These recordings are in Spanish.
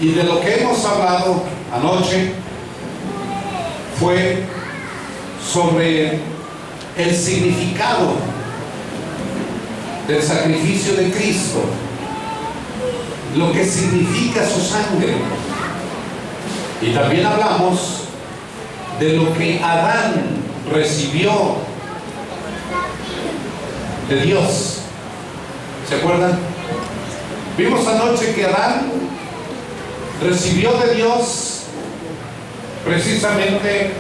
Y de lo que hemos hablado anoche fue sobre el significado del sacrificio de Cristo, lo que significa su sangre. Y también hablamos de lo que Adán recibió de Dios. ¿Se acuerdan? Vimos anoche que Adán recibió de Dios precisamente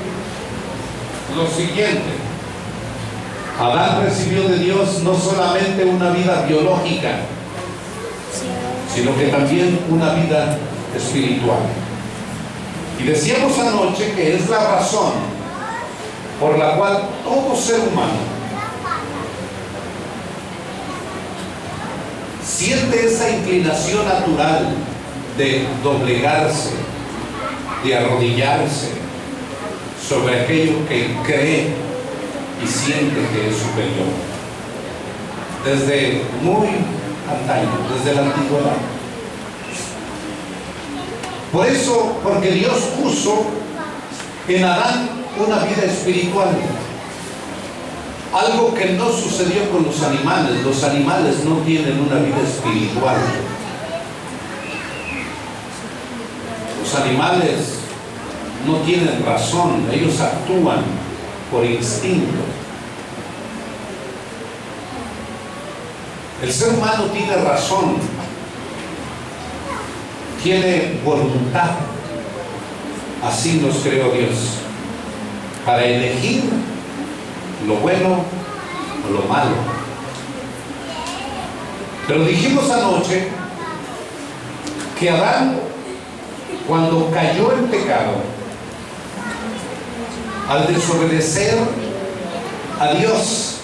lo siguiente. Adán recibió de Dios no solamente una vida biológica, sino que también una vida espiritual. Y decíamos anoche que es la razón por la cual todo ser humano siente esa inclinación natural de doblegarse, de arrodillarse sobre aquello que cree y siente que es superior. Desde muy antaño, desde la antigüedad. Por eso, porque Dios puso en Adán una vida espiritual. Algo que no sucedió con los animales. Los animales no tienen una vida espiritual. Los animales no tienen razón, ellos actúan por instinto. El ser humano tiene razón, tiene voluntad. Así nos creó Dios, para elegir lo bueno o lo malo. Pero dijimos anoche que Adán, cuando cayó en pecado, al desobedecer a Dios,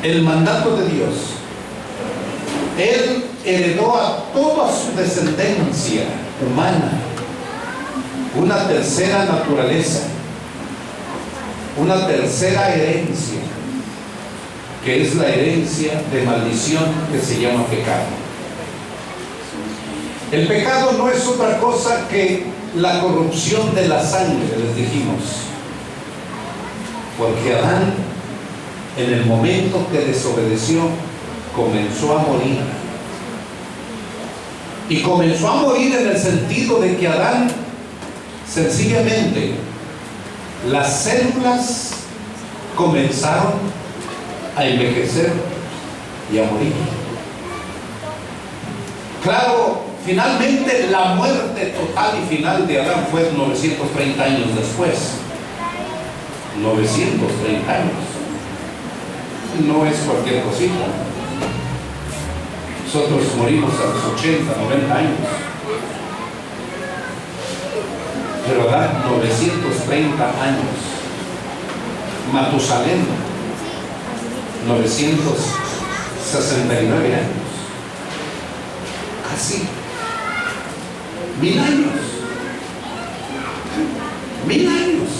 el mandato de Dios, él heredó a toda su descendencia humana una tercera naturaleza, una tercera herencia, que es la herencia de maldición que se llama pecado. El pecado no es otra cosa que la corrupción de la sangre, les dijimos, porque Adán, en el momento que desobedeció, comenzó a morir. Y comenzó a morir en el sentido de que Adán, sencillamente, las células comenzaron a envejecer y a morir. Claro, finalmente la muerte total y final de Adán fue 930 años después. 930 años. No es cualquier cosita. Nosotros morimos a los 80, 90 años. Pero Adán, 930 años. Matusalén, 969 años. Casi 1000 años. 1000 años.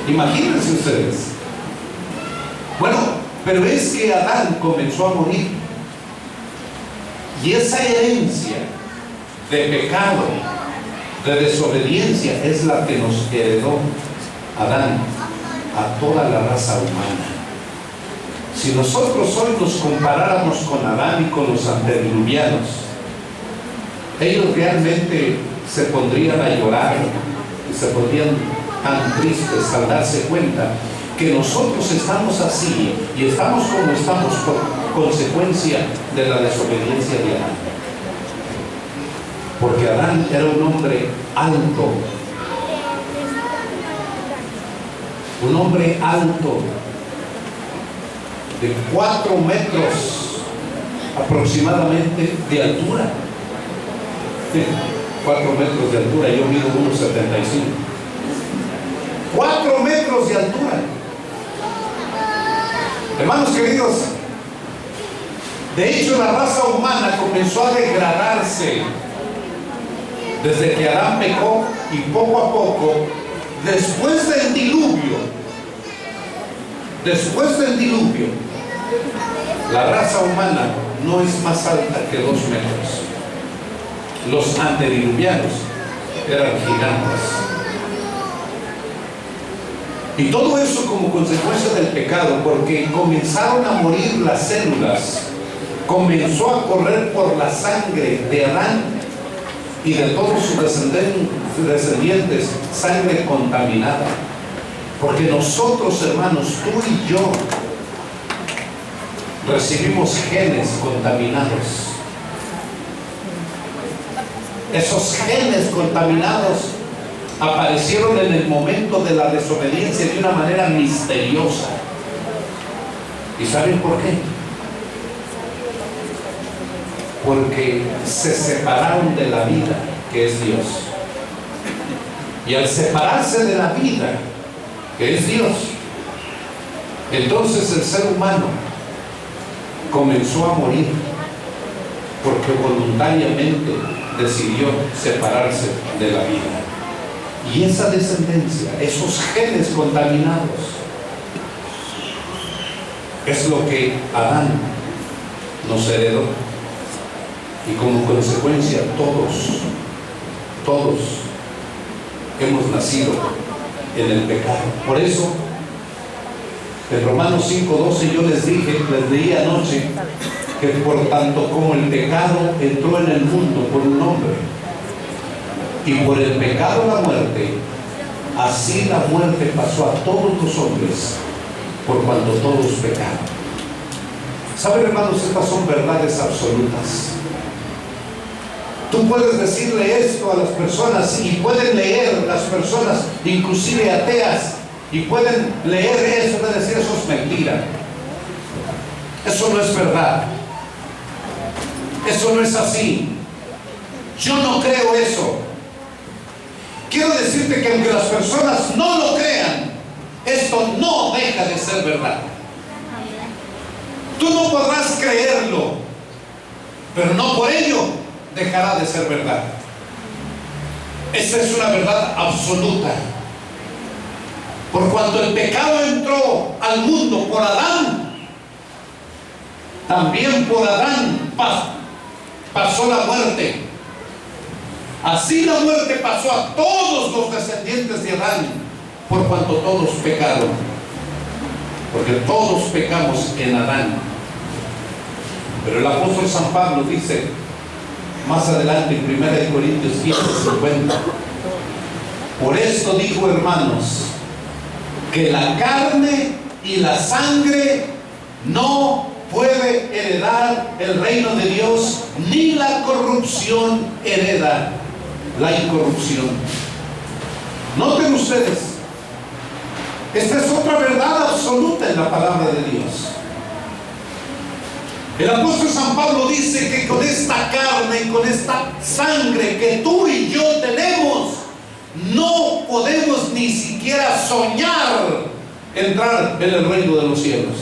Imagínense ustedes. Bueno, pero es que Adán comenzó a morir. Y esa herencia de pecado, de desobediencia, es la que nos heredó Adán a toda la raza humana. Si nosotros hoy nos comparáramos con Adán y con los antediluvianos, ellos realmente se pondrían a llorar y se pondrían tan tristes al darse cuenta que nosotros estamos así y estamos como estamos por consecuencia de la desobediencia de Adán. Porque Adán era un hombre alto, de 4 metros aproximadamente de altura. 4 metros de altura, yo mido 1,75. 4 metros de altura. Hermanos queridos, de hecho la raza humana comenzó a degradarse desde que Adán pecó, y poco a poco, después del diluvio, la raza humana no es más alta que 2 metros. Los antediluvianos eran gigantes. Y todo eso como consecuencia del pecado, porque comenzaron a morir las células, comenzó a correr por la sangre de Adán y de todos sus descendientes, sangre contaminada. Porque nosotros, hermanos, tú y yo, recibimos genes contaminados. Esos genes contaminados aparecieron en el momento de la desobediencia de una manera misteriosa. ¿Y saben por qué? Porque se separaron de la vida que es Dios. Y al separarse de la vida que es Dios, entonces el ser humano comenzó a morir porque voluntariamente decidió separarse de la vida. Y esa descendencia, esos genes contaminados, es lo que Adán nos heredó. Y como consecuencia todos hemos nacido en el pecado. Por eso, en Romanos 5:12 yo les leí anoche, que por tanto como el pecado entró en el mundo por un hombre, y por el pecado la muerte, así la muerte pasó a todos los hombres, por cuanto todos pecaron. ¿Saben, hermanos? Estas son verdades absolutas. Tú puedes decirle esto a las personas y pueden leer las personas, inclusive ateas, y pueden leer eso y decir: eso es mentira, eso no es verdad, eso no es así, yo no creo eso. Quiero decirte que aunque las personas no lo crean, esto no deja de ser verdad. Tú no podrás creerlo, pero no por ello dejará de ser verdad. Esa es una verdad absoluta. Por cuanto el pecado entró al mundo por Adán, también por Adán pasó la muerte. Así la muerte pasó a todos los descendientes de Adán, por cuanto todos pecaron. Porque todos pecamos en Adán. Pero el apóstol San Pablo dice más adelante en 1 Corintios 15:50: por esto digo, hermanos, que la carne y la sangre no puede heredar el reino de Dios, ni la corrupción hereda la incorrupción. Noten ustedes, esta es otra verdad absoluta en la palabra de Dios. El apóstol San Pablo dice que con esta carne y con esta sangre que tú y yo tenemos, no podemos ni siquiera soñar entrar en el reino de los cielos.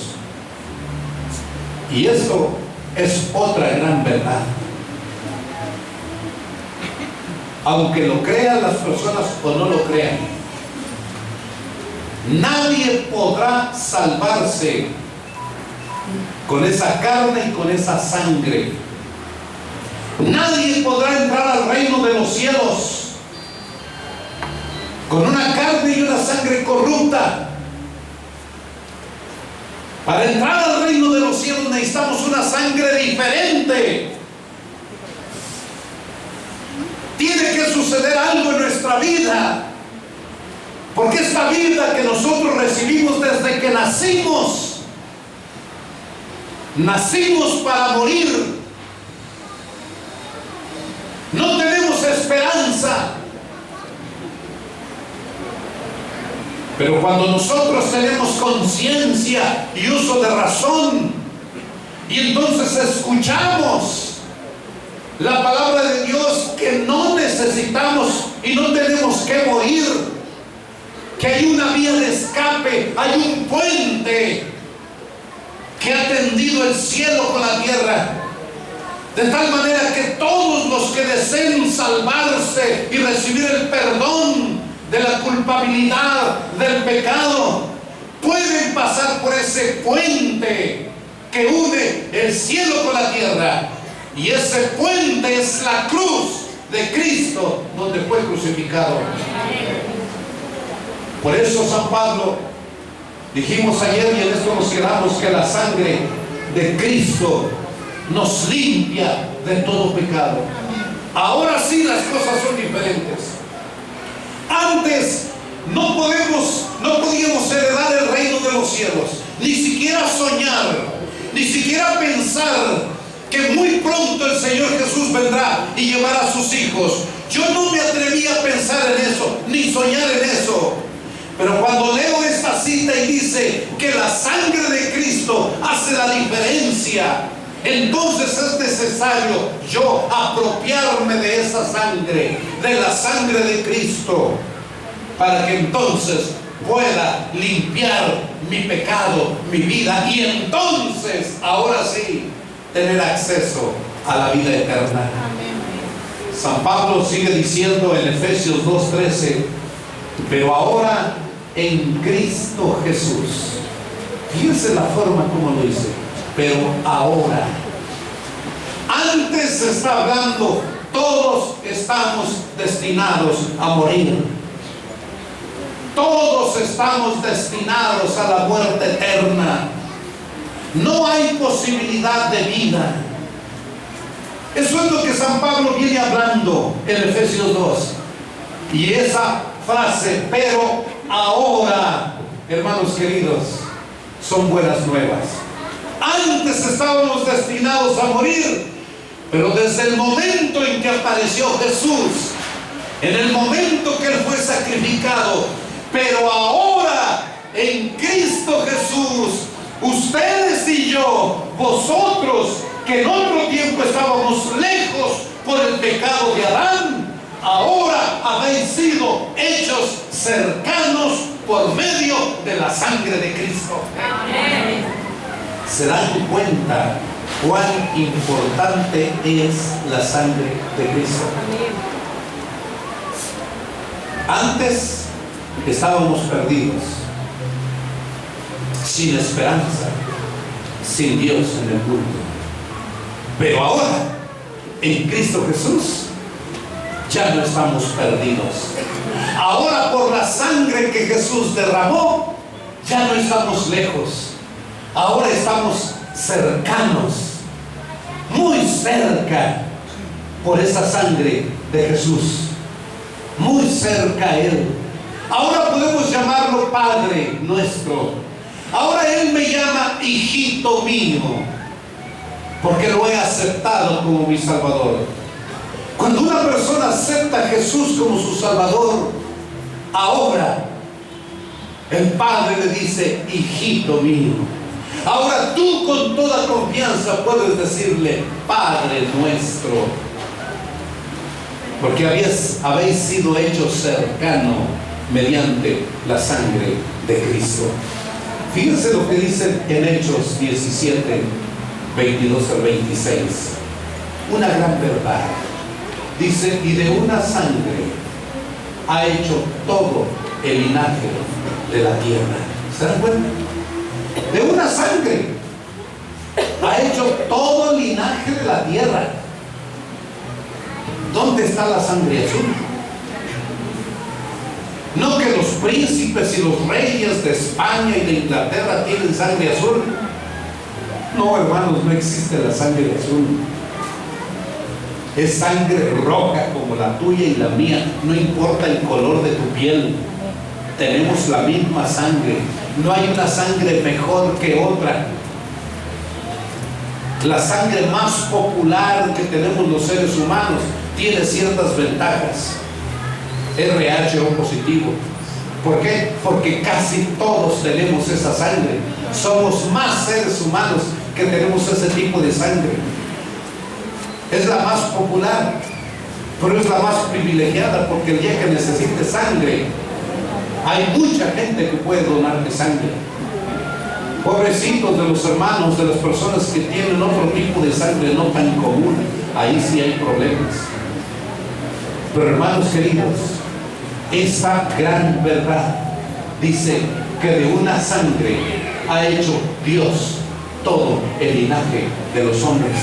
Y esto es otra gran verdad. Aunque lo crean las personas o no lo crean, nadie podrá salvarse con esa carne y con esa sangre. Nadie podrá entrar al reino de los cielos con una carne y una sangre corrupta. Para entrar al reino de los cielos necesitamos una sangre diferente. Tiene que suceder algo en nuestra vida, porque esta vida que nosotros recibimos desde que nacimos para morir. No tenemos esperanza. Pero cuando nosotros tenemos conciencia y uso de razón, y entonces escuchamos la palabra de Dios, que no necesitamos y no tenemos que morir, que hay una vía de escape, hay un puente que ha tendido el cielo con la tierra, de tal manera que todos los que deseen salvarse y recibir el perdón de la culpabilidad del pecado pueden pasar por ese puente que une el cielo con la tierra. Y ese puente es la cruz de Cristo, donde fue crucificado. Por eso San Pablo, dijimos ayer y en esto nos quedamos, que la sangre de Cristo nos limpia de todo pecado. Ahora sí las cosas son diferentes. Antes no podíamos heredar el reino de los cielos, ni siquiera soñar, ni siquiera pensar que muy pronto el Señor Jesús vendrá y llevará a sus hijos. Yo no me atreví a pensar en eso, ni soñar en eso. Pero cuando leo esta cita y dice que la sangre de Cristo hace la diferencia, entonces es necesario yo apropiarme de esa sangre, de la sangre de Cristo, para que entonces pueda limpiar mi pecado, mi vida, y entonces, ahora sí, tener acceso a la vida eterna. San Pablo sigue diciendo en Efesios 2:13, pero ahora en Cristo Jesús. Fíjense la forma como lo dice, pero ahora. Antes está hablando, todos estamos destinados a morir. Todos estamos destinados a la muerte eterna. No hay posibilidad de vida. Eso es lo que San Pablo viene hablando en Efesios 2. Y esa frase, pero ahora, hermanos queridos, son buenas nuevas. Antes estábamos destinados a morir, pero desde el momento en que apareció Jesús, en el momento que Él fue sacrificado, pero ahora en Cristo Jesús, ustedes y yo, vosotros que en otro tiempo estábamos lejos por el pecado de Adán, ahora habéis sido hechos cercanos por medio de la sangre de Cristo. Amén. ¿Se dan cuenta cuán importante es la sangre de Cristo? Antes estábamos perdidos, sin esperanza, sin Dios en el mundo. Pero ahora, en Cristo Jesús, ya no estamos perdidos. Ahora, por la sangre que Jesús derramó, ya no estamos lejos. Ahora estamos cercanos, muy cerca, por esa sangre de Jesús. Muy cerca a Él. Ahora podemos llamarlo Padre nuestro. Ahora Él me llama hijito mío, porque lo he aceptado como mi Salvador. Cuando una persona acepta a Jesús como su Salvador, ahora el Padre le dice, hijito mío. Ahora tú con toda confianza puedes decirle, Padre nuestro, porque habéis sido hechos cercano mediante la sangre de Cristo. Fíjense lo que dice en Hechos 17, 22 al 26. Una gran verdad. Dice, y de una sangre ha hecho todo el linaje de la tierra. ¿Se dan cuenta? De una sangre ha hecho todo el linaje de la tierra. ¿Dónde está la sangre azul? No que los príncipes y los reyes de España y de Inglaterra tienen sangre azul. No, hermanos, no existe la sangre azul. Es sangre roja como la tuya y la mía. No importa el color de tu piel. Tenemos la misma sangre. No hay una sangre mejor que otra. La sangre más popular que tenemos los seres humanos tiene ciertas ventajas. RH O positivo. ¿Por qué? Porque casi todos tenemos esa sangre. Somos más seres humanos que tenemos ese tipo de sangre. Es la más popular, pero es la más privilegiada, porque el día que necesite sangre, hay mucha gente que puede donarte sangre. Pobrecitos de los hermanos, de las personas que tienen otro tipo de sangre no tan común, ahí sí hay problemas. Pero hermanos queridos, esta gran verdad dice que de una sangre ha hecho Dios todo el linaje de los hombres.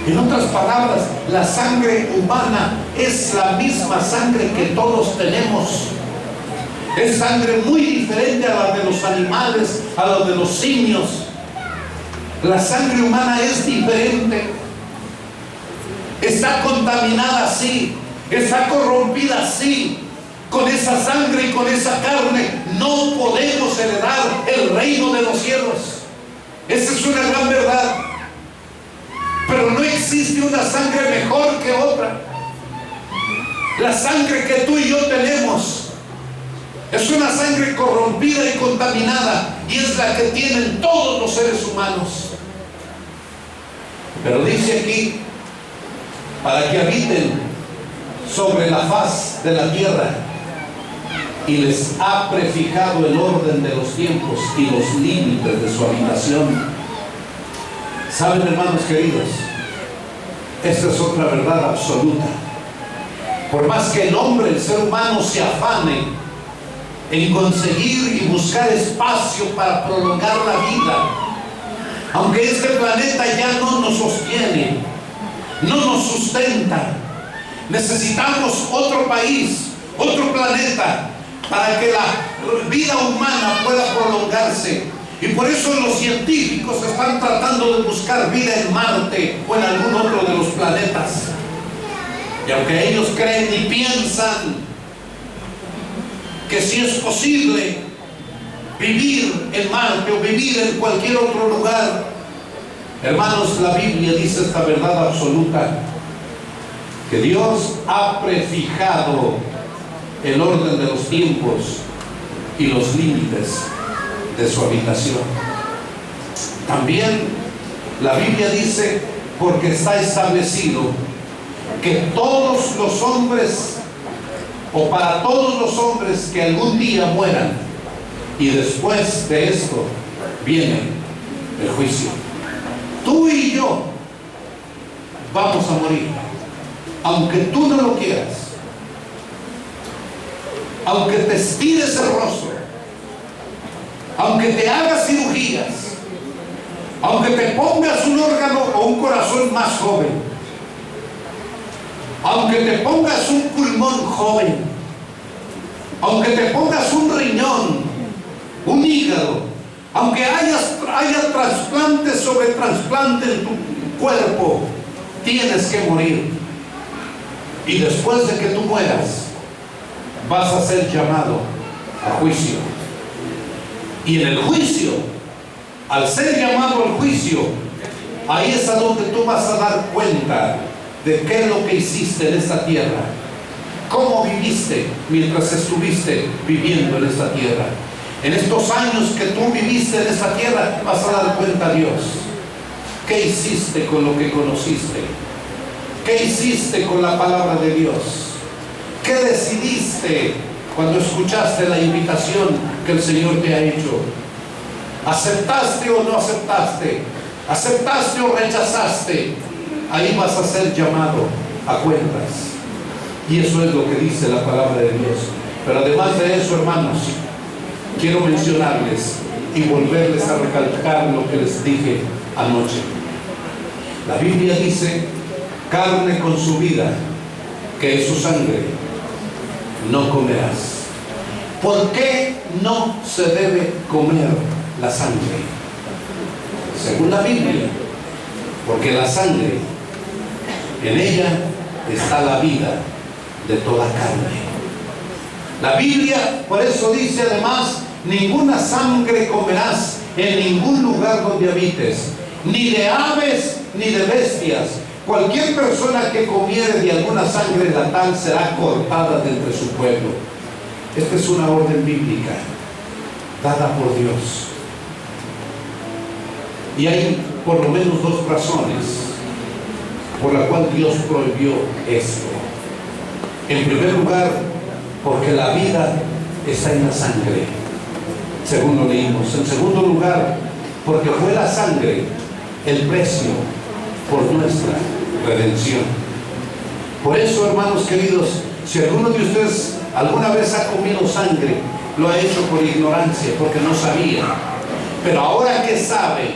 En otras palabras, la sangre humana es la misma sangre que todos tenemos. Es sangre muy diferente a la de los animales, a la de los simios. La sangre humana es diferente. Está contaminada, sí. Está corrompida, sí. Con esa sangre y con esa carne no podemos heredar el reino de los cielos. Esa es una gran verdad. Pero no existe una sangre mejor que otra. La sangre que tú y yo tenemos es una sangre corrompida y contaminada, y es la que tienen todos los seres humanos. Pero dice aquí, para que habiten sobre la faz de la tierra, y les ha prefijado el orden de los tiempos y los límites de su habitación. ¿Saben, hermanos queridos? Esta es otra verdad absoluta. Por más que el hombre, el ser humano, se afane en conseguir y buscar espacio para prolongar la vida, aunque este planeta ya no nos sostiene, no nos sustenta, necesitamos otro país, otro planeta, para que la vida humana pueda prolongarse. Y por eso los científicos están tratando de buscar vida en Marte o en algún otro de los planetas. Y aunque ellos creen y piensan que sí es posible vivir en Marte o vivir en cualquier otro lugar, hermanos, la Biblia dice esta verdad absoluta, que Dios ha prefijado el orden de los tiempos y los límites de su habitación. También la Biblia dice, porque está establecido que todos los hombres, o para todos los hombres que algún día mueran, y después de esto viene el juicio. Tú y yo vamos a morir, aunque tú no lo quieras, aunque te estires el rostro, aunque te hagas cirugías, aunque te pongas un órgano o un corazón más joven, aunque te pongas un pulmón joven, aunque te pongas un riñón, un hígado, aunque haya trasplante sobre trasplante en tu cuerpo, tienes que morir. Y después de que tú mueras, vas a ser llamado a juicio. Y en el juicio, al ser llamado al juicio, ahí es a donde tú vas a dar cuenta de qué es lo que hiciste en esta tierra, cómo viviste mientras estuviste viviendo en esta tierra. En estos años que tú viviste en esta tierra, vas a dar cuenta a Dios. ¿Qué hiciste con lo que conociste? ¿Qué hiciste con la palabra de Dios? ¿Qué decidiste cuando escuchaste la invitación que el Señor te ha hecho? ¿Aceptaste o no aceptaste? ¿Aceptaste o rechazaste? Ahí vas a ser llamado a cuentas. Y eso es lo que dice la palabra de Dios. Pero además de eso, hermanos, quiero mencionarles y volverles a recalcar lo que les dije anoche. La Biblia dice, carne con su vida, que es su sangre, no comerás. ¿Por qué no se debe comer la sangre? Según la Biblia, porque la sangre, en ella está la vida de toda carne. La Biblia por eso dice además, ninguna sangre comerás en ningún lugar donde habites, ni de aves ni de bestias. Cualquier persona que comiere de alguna sangre, la tal será cortada de entre su pueblo. Esta es una orden bíblica dada por Dios. Y hay por lo menos dos razones por la cual Dios prohibió esto. En primer lugar, porque la vida está en la sangre, según lo leímos. En segundo lugar, porque fue la sangre el precio por nuestra redención. Por eso, hermanos queridos, si alguno de ustedes alguna vez ha comido sangre, lo ha hecho por ignorancia, porque no sabía. Pero ahora que sabe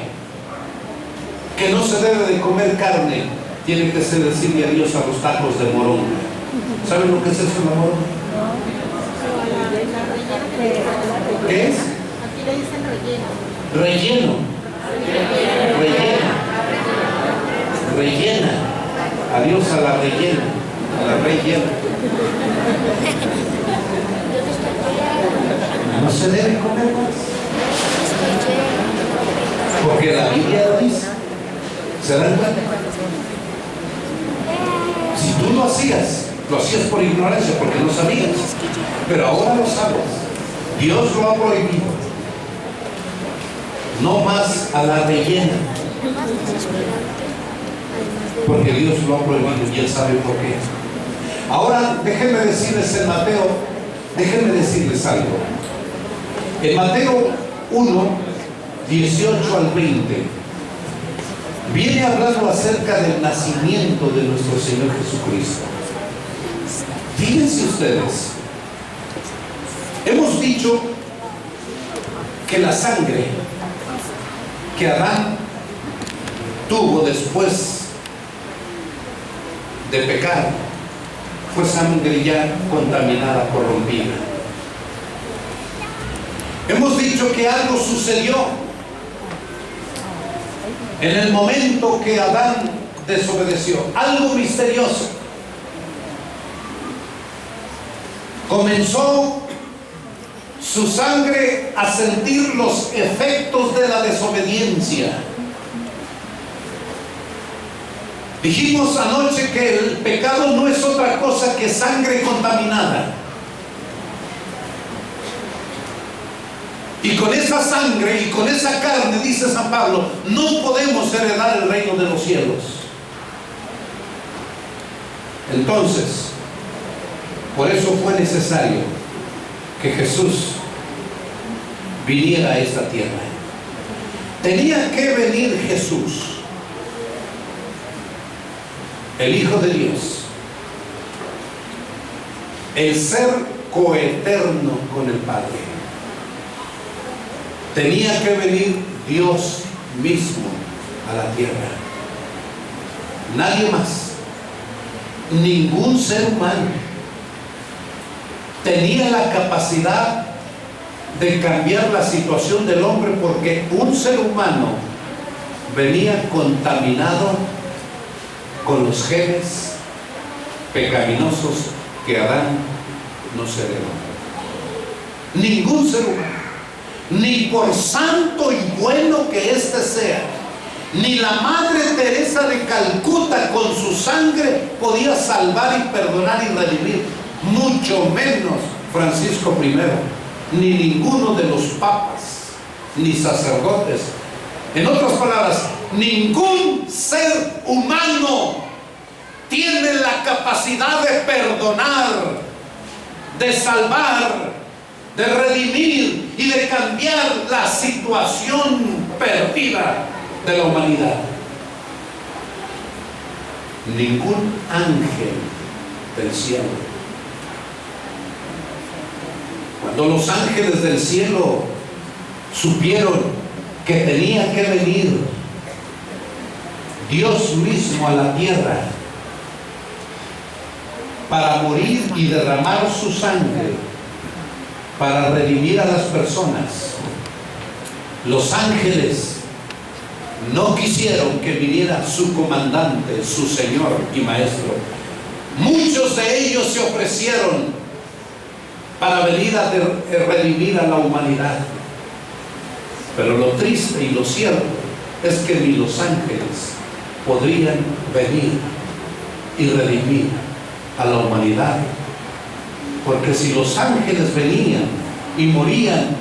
que no se debe de comer carne, tiene que decirle adiós a los tacos de moronga. ¿Saben lo que es eso, la moronga? ¿Qué es? Aquí le dicen relleno. Relleno. Rellena. Rellena. Adiós a la rellena. A la rellena. No se debe comer más. Porque la Biblia lo dice. ¿Se dan cuenta? Si tú lo hacías por ignorancia, porque no sabías. Pero ahora lo sabes. Dios lo ha prohibido. No más a la rellena. Porque Dios lo ha prohibido y Él sabe por qué. Ahora déjenme decirles en Mateo, déjenme decirles algo. En Mateo 1, 18 al 20, viene hablando acerca del nacimiento de nuestro Señor Jesucristo. Fíjense ustedes, hemos dicho que la sangre que Adán tuvo después de pecar fue sangre ya contaminada, corrompida. Hemos dicho que algo sucedió en el momento que Adán desobedeció, algo misterioso. Comenzó su sangre a sentir los efectos de la desobediencia. Dijimos anoche que el pecado no es otra cosa que sangre contaminada. Y con esa sangre y con esa carne, dice San Pablo, no podemos heredar el reino de los cielos. Entonces, por eso fue necesario que Jesús viniera a esta tierra. Tenía que venir Jesús, el Hijo de Dios, el ser coeterno con el Padre. Tenía que venir Dios mismo a la tierra. Nadie más, ningún ser humano tenía la capacidad de cambiar la situación del hombre, porque un ser humano venía contaminado con los genes pecaminosos que Adán nos heredó. Ningún ser humano, ni por santo y bueno que éste sea, ni la Madre Teresa de Calcuta con su sangre podía salvar y perdonar y redimir, mucho menos Francisco I, ni ninguno de los papas, ni sacerdotes. En otras palabras, ningún ser humano tiene la capacidad de perdonar, de salvar, de redimir y de cambiar la situación perdida de la humanidad. Ningún ángel del cielo. Cuando los ángeles del cielo supieron que tenía que venir Dios mismo a la tierra para morir y derramar su sangre para redimir a las personas, los ángeles no quisieron que viniera su comandante, su Señor y Maestro. Muchos de ellos se ofrecieron para venir a redimir a la humanidad. Pero lo triste y lo cierto es que ni los ángeles podrían venir y redimir a la humanidad. Porque si los ángeles venían y morían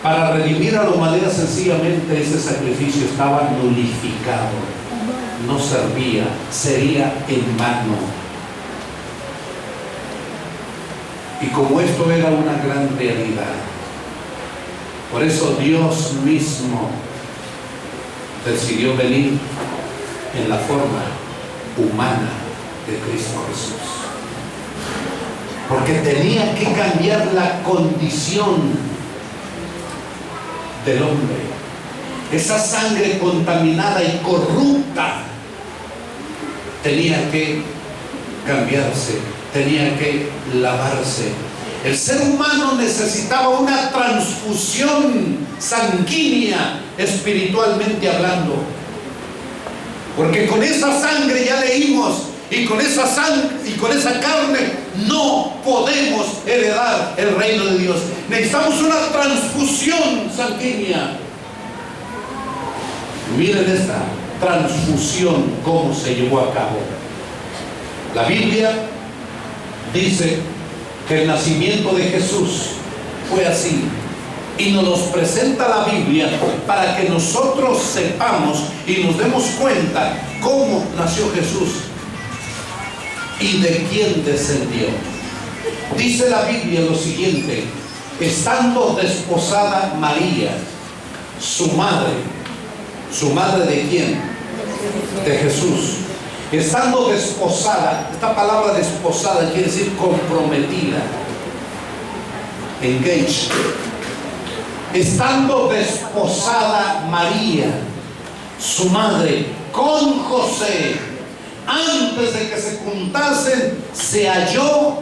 para redimir a la humanidad, sencillamente ese sacrificio estaba nulificado, no servía, sería en vano. Y como esto era una gran realidad, por eso Dios mismo decidió venir en la forma humana de Cristo Jesús. Porque tenía que cambiar la condición del hombre. esa sangre contaminada y corrupta tenía que cambiarse, tenía que lavarse. El ser humano necesitaba una transfusión sanguínea, espiritualmente hablando, porque con esa sangre, ya leímos, y con esa sangre y con esa carne no podemos heredar el reino de Dios. Necesitamos una transfusión sanguínea. Miren esta transfusión, cómo se llevó a cabo. La Biblia dice que el nacimiento de Jesús fue así, y nos los presenta la Biblia para que nosotros sepamos y nos demos cuenta cómo nació Jesús y de quién descendió. Dice la Biblia lo siguiente: estando desposada María, su madre ¿de quién? De Jesús. Estando desposada, esta palabra desposada quiere decir comprometida, engaged. Estando desposada María, su madre, con José, antes de que se juntasen, se halló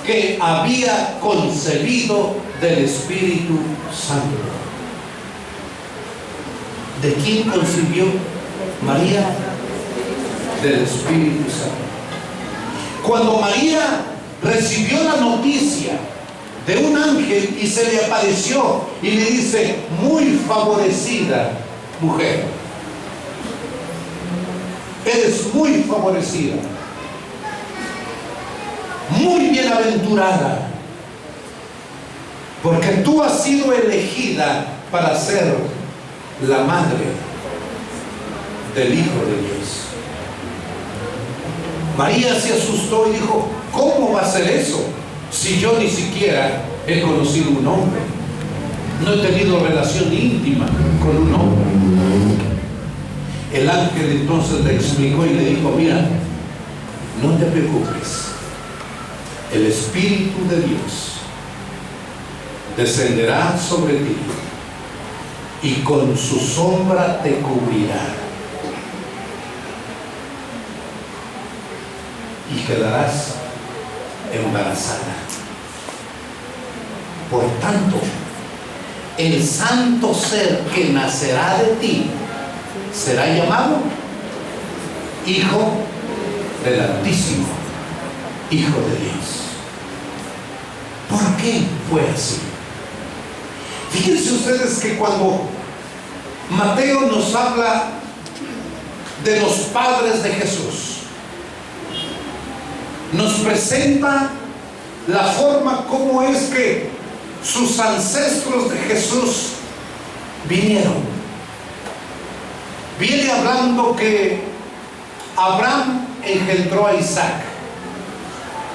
que había concebido del Espíritu Santo. ¿De quién concibió María? Del Espíritu Santo. Cuando María recibió la noticia de un ángel y se le apareció y le dice: muy favorecida mujer, eres muy favorecida, muy bienaventurada, porque tú has sido elegida para ser la madre del Hijo de Dios. María se asustó y dijo: ¿cómo va a ser eso? Si yo ni siquiera he conocido un hombre, no he tenido relación íntima con un hombre. El ángel entonces le explicó y le dijo: mira, no te preocupes, el Espíritu de Dios descenderá sobre ti y con su sombra te cubrirá, y quedarás embarazada. Por tanto, el santo ser que nacerá de ti será llamado Hijo del Altísimo, Hijo de Dios. ¿Por qué fue así? Fíjense ustedes que cuando Mateo nos habla de los padres de Jesús, nos presenta la forma como es que sus ancestros de Jesús vinieron. Viene hablando que Abraham engendró a Isaac,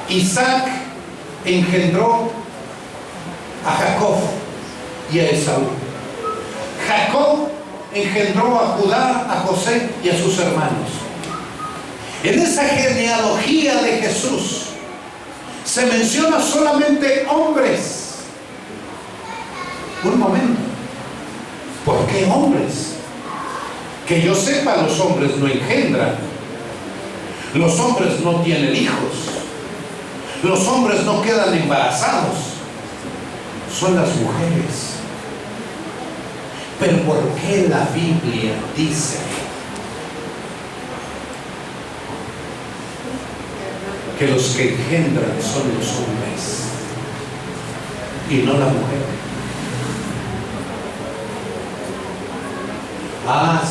Isaac engendró a Jacob y a Esaú, Jacob engendró a Judá, a José y a sus hermanos. En esa genealogía de Jesús se menciona solamente hombres. Un momento, ¿por qué hombres? Que yo sepa, los hombres no engendran, los hombres no tienen hijos, los hombres no quedan embarazados, son las mujeres. Pero ¿por qué la Biblia dice que los que engendran son los hombres y no la mujer?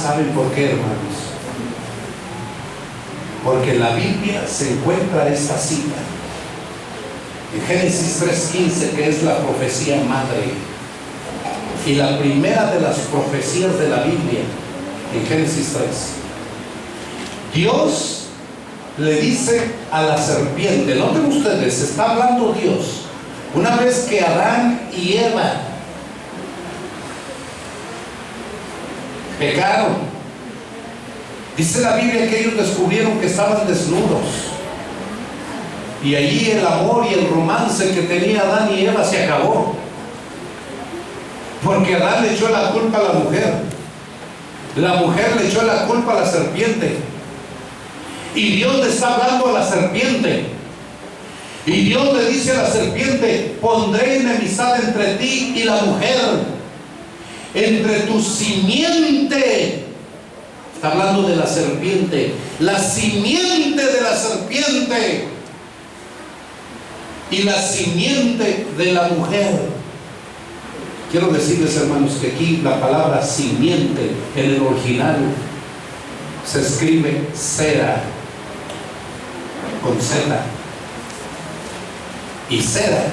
¿Saben por qué, hermanos? Porque en la Biblia se encuentra esta cita en Génesis 3:15, que es la profecía madre y la primera de las profecías de la Biblia. En Génesis 3, Dios le dice a la serpiente, noten ustedes, está hablando Dios una vez que Adán y Eva pecaron. Dice la Biblia que ellos descubrieron que estaban desnudos, y allí el amor y el romance que tenía Adán y Eva se acabó. Porque Adán le echó la culpa a la mujer le echó la culpa a la serpiente, y Dios le está hablando a la serpiente, y Dios le dice a la serpiente: pondré enemistad entre ti y la mujer, entre tu simiente. Está hablando de la serpiente, la simiente de la serpiente y la simiente de la mujer. Quiero decirles, hermanos, que aquí la palabra simiente en el original se escribe cera con Z. Y cera,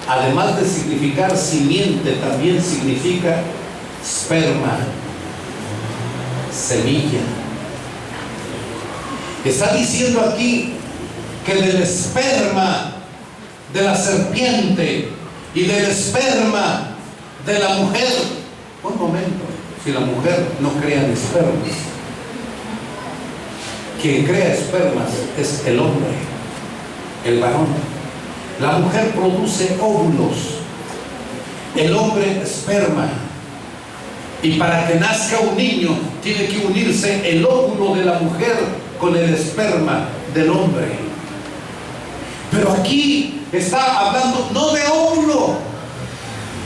además de significar simiente, también significa esperma, semilla. Está diciendo aquí que del esperma de la serpiente y del esperma de la mujer. Un momento, si la mujer no crea espermas, quien crea espermas es el hombre, el varón. La mujer produce óvulos, el hombre esperma. Y para que nazca un niño tiene que unirse el óvulo de la mujer con el esperma del hombre. Pero aquí está hablando no de óvulo,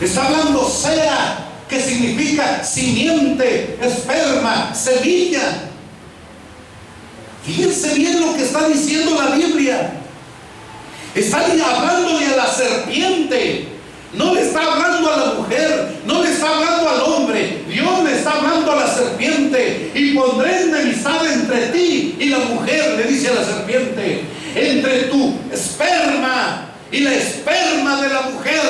está hablando cera, que significa simiente, esperma, semilla. Fíjense bien lo que está diciendo la Biblia. Está hablándole a la serpiente, no le está hablando a la mujer, no le está hablando al hombre. Dios le está hablando a la serpiente: y pondré enemistad entre ti y la mujer, le dice a la serpiente, entre tu esperma y la esperma de la mujer.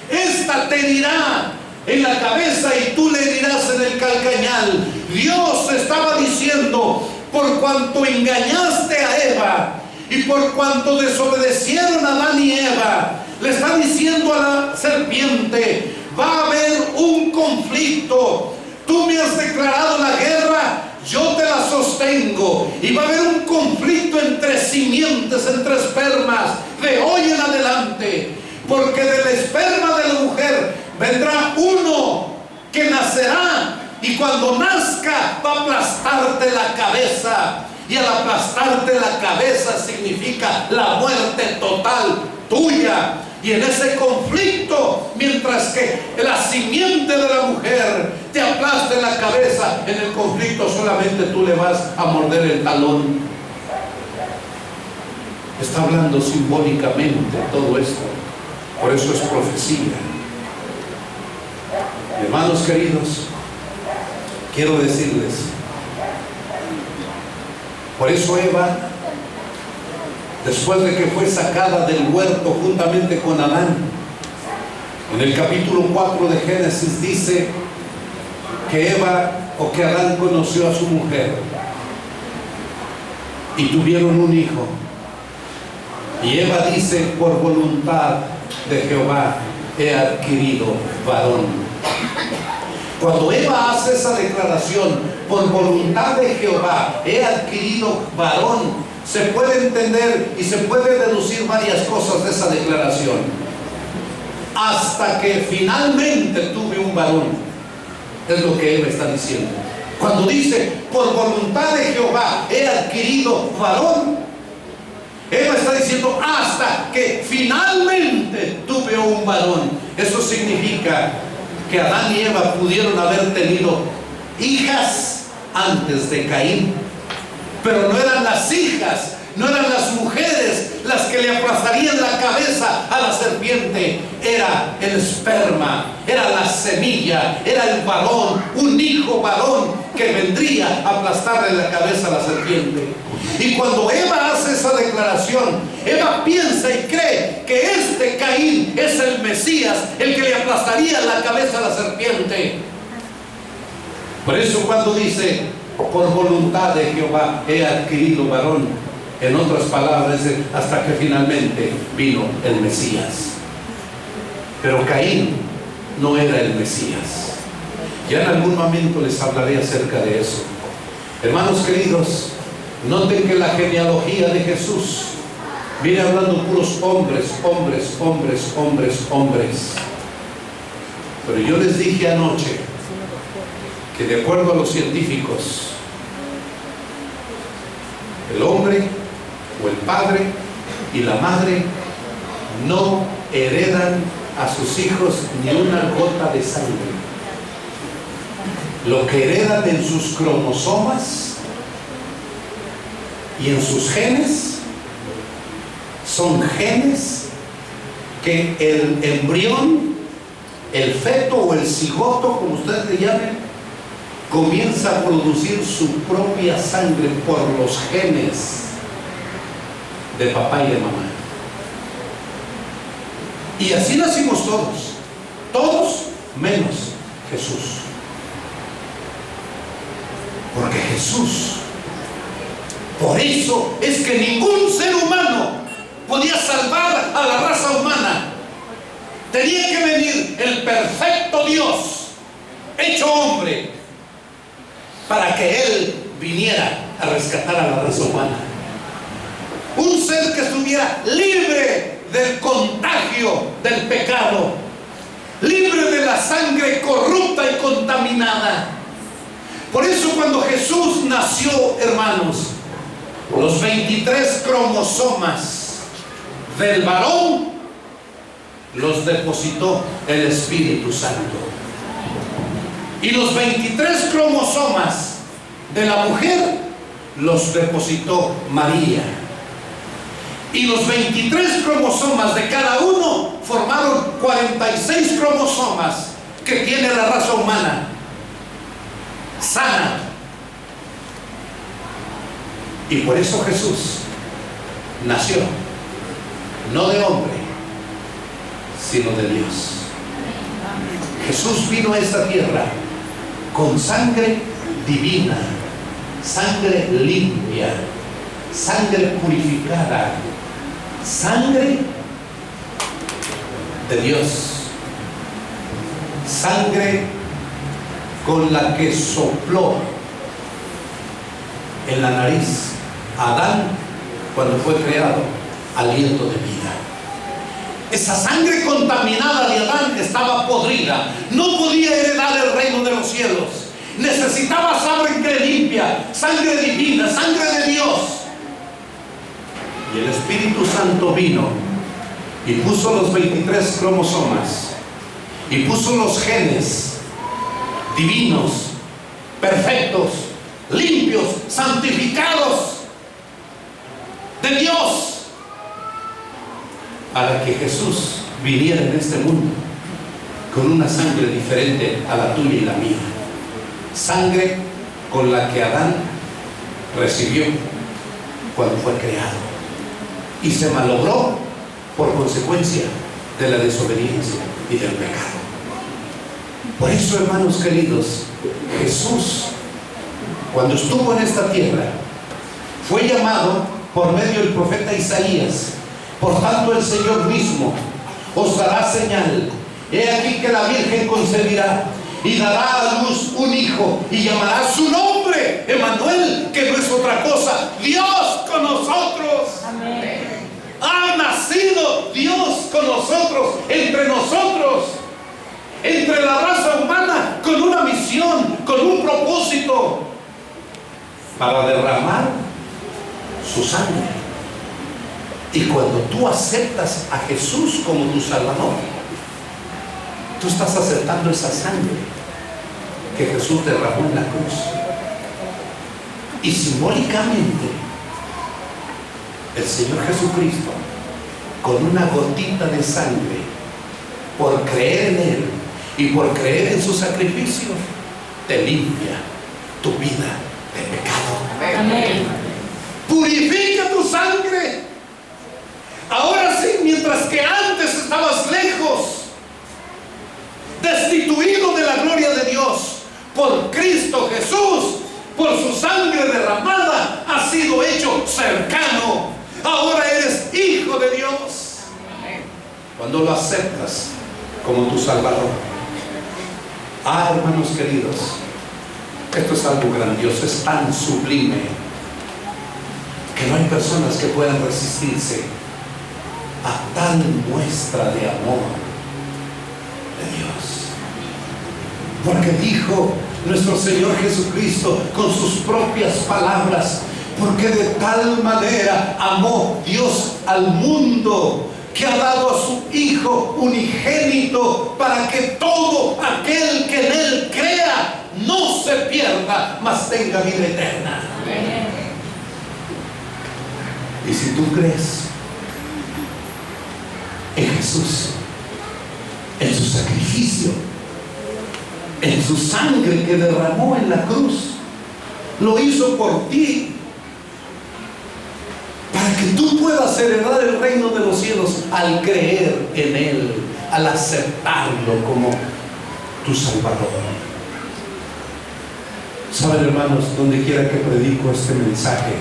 Esta te herirá en la cabeza y tú le herirás en el calcañal. Dios estaba diciendo: por cuanto engañaste a Eva y por cuanto desobedecieron a Adán y Eva, le está diciendo a la serpiente: va a haber un conflicto. Tú me has declarado la guerra, yo te la sostengo, y va a haber un conflicto entre simientes, entre espermas, de hoy en adelante. Porque del esperma de la mujer vendrá uno que nacerá, y cuando nazca va a aplastarte la cabeza. Y al aplastarte la cabeza significa la muerte total tuya. Y en ese conflicto, mientras que la simiente de la mujer te aplaste la cabeza, en el conflicto solamente tú le vas a morder el talón. Está hablando simbólicamente todo esto. Por eso es profecía. Hermanos queridos, quiero decirles, por eso Eva, después de que fue sacada del huerto juntamente con Adán, en el capítulo 4 de Génesis dice que que Adán conoció a su mujer y tuvieron un hijo. Y Eva dice: por voluntad de Jehová he adquirido varón. Cuando Eva hace esa declaración, por voluntad de Jehová he adquirido varón, se puede entender y se puede deducir varias cosas de esa declaración. Hasta que finalmente tuve un varón, es lo que Eva está diciendo. Cuando dice por voluntad de Jehová he adquirido varón, Eva está diciendo hasta que finalmente tuve un varón. Eso significa que Adán y Eva pudieron haber tenido hijas antes de Caín, pero no eran las hijas, no eran las mujeres las que le aplastarían la cabeza a la serpiente. Era el esperma, era la semilla, era el varón, un hijo varón que vendría a aplastarle la cabeza a la serpiente. Y cuando Eva hace esa declaración, Eva piensa y cree que este Caín es el Mesías, el que le aplastaría la cabeza a la serpiente. Por eso cuando dice por voluntad de Jehová he adquirido varón, en otras palabras, hasta que finalmente vino el Mesías. Pero Caín no era el Mesías. Ya en algún momento les hablaré acerca de eso. Hermanos queridos, noten que la genealogía de Jesús viene hablando puros hombres, hombres, hombres, hombres, hombres. Pero yo les dije anoche que de acuerdo a los científicos, el hombre o el padre y la madre no heredan a sus hijos ni una gota de sangre. Lo que heredan en sus cromosomas y en sus genes son genes que el embrión, el feto o el cigoto, como ustedes le llamen, comienza a producir su propia sangre por los genes de papá y de mamá. Y así nacimos todos, todos menos Jesús. Porque Jesús, por eso es que ningún ser humano podía salvar a la raza humana. Tenía que venir el perfecto Dios, hecho hombre, para que Él viniera a rescatar a la raza humana. Un ser que estuviera libre del contagio del pecado, libre de la sangre corrupta y contaminada. Por eso cuando Jesús nació, hermanos, los 23 cromosomas del varón los depositó el Espíritu Santo. Y los 23 cromosomas de la mujer los depositó María. Y los 23 cromosomas de cada uno formaron 46 cromosomas que tiene la raza humana sana. Y por eso Jesús nació no de hombre, sino de Dios. Jesús vino a esta tierra con sangre divina, sangre limpia, sangre purificada, sangre de Dios, sangre con la que sopló en la nariz a Adán cuando fue creado aliento de vida. Esa sangre contaminada de Adán estaba podrida, no podía heredar el reino de los cielos. Necesitaba sangre limpia, sangre divina, sangre de Dios. Y el Espíritu Santo vino y puso los 23 cromosomas y puso los genes divinos, perfectos, limpios, santificados de Dios, para que Jesús viniera en este mundo con una sangre diferente a la tuya y la mía. Sangre con la que Adán recibió cuando fue creado y se malogró por consecuencia de la desobediencia y del pecado. Por eso, hermanos queridos, Jesús, cuando estuvo en esta tierra, fue llamado por medio del profeta Isaías: por tanto el Señor mismo os dará señal. He aquí que la Virgen concebirá y dará a luz un hijo y llamará su nombre Emmanuel, que no es otra cosa, Dios con nosotros. Amén. Ha nacido Dios con nosotros, entre la raza humana, con una misión, con un propósito, para derramar su sangre. Y cuando tú aceptas a Jesús como tu Salvador, tú estás aceptando esa sangre que Jesús derramó en la cruz. Y simbólicamente, el Señor Jesucristo, con una gotita de sangre, por creer en Él y por creer en su sacrificio, te limpia tu vida de pecado. Amén. Purifica tu sangre. Ahora sí, mientras que antes estabas lejos, destituido de la gloria de Dios, por Cristo Jesús, por su sangre derramada, has sido hecho cercano. Ahora eres hijo de Dios. Cuando lo aceptas como tu Salvador. Hermanos queridos, esto es algo grandioso, es tan sublime que no hay personas que puedan resistirse a tal muestra de amor de Dios. Porque dijo nuestro Señor Jesucristo con sus propias palabras: porque de tal manera amó Dios al mundo, que ha dado a su Hijo unigénito, para que todo aquel que en Él crea no se pierda, mas tenga vida eterna. Y si tú crees en Jesús, en su sacrificio, en su sangre que derramó en la cruz, lo hizo por ti, para que tú puedas heredar el reino de los cielos al creer en Él, al aceptarlo como tu Salvador. Saben, hermanos, donde quiera que predico este mensaje,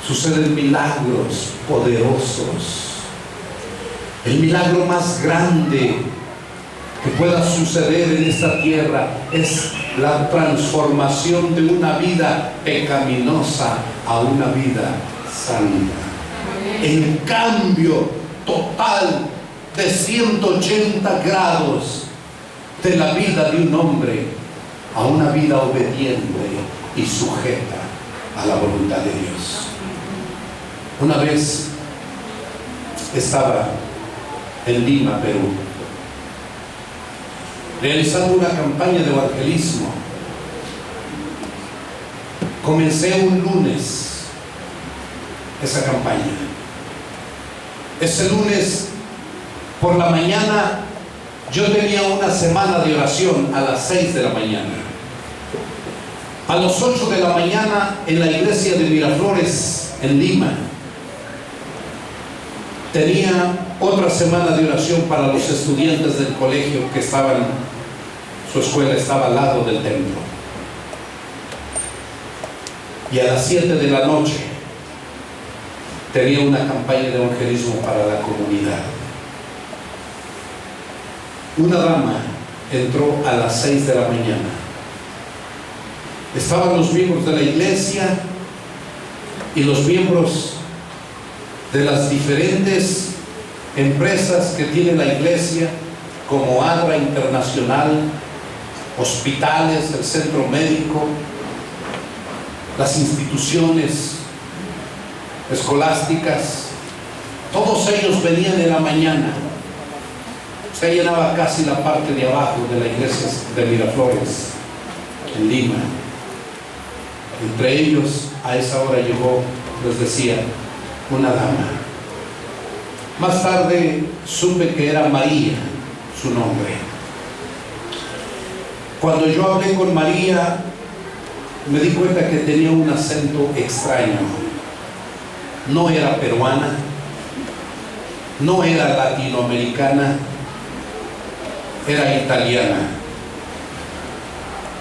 suceden milagros poderosos. El milagro más grande que pueda suceder en esta tierra es la transformación de una vida pecaminosa a una vida santa. El cambio total de 180 grados de la vida de un hombre a una vida obediente y sujeta a la voluntad de Dios. Una vez estaba en Lima, Perú, realizando una campaña de evangelismo. Comencé un lunes esa campaña. Ese lunes por la mañana yo tenía una semana de oración a las 6 de la mañana. A las 8 de la mañana en la iglesia de Miraflores, en Lima, tenía otra semana de oración para los estudiantes del colegio que estaban, su escuela estaba al lado del templo. Y a las 7 de la noche tenía una campaña de evangelismo para la comunidad. Una dama entró a las 6 de la mañana. Estaban los miembros de la iglesia y los miembros de las diferentes empresas que tiene la iglesia, como ADRA Internacional, hospitales, el centro médico, las instituciones escolásticas. Todos ellos venían en la mañana. Se llenaba casi la parte de abajo de la iglesia de Miraflores, en Lima. Entre ellos, a esa hora llegó, les decía, una dama. Más tarde supe que era María, su nombre. Cuando yo hablé con María, me di cuenta que tenía un acento extraño. No era peruana, no era latinoamericana, era italiana,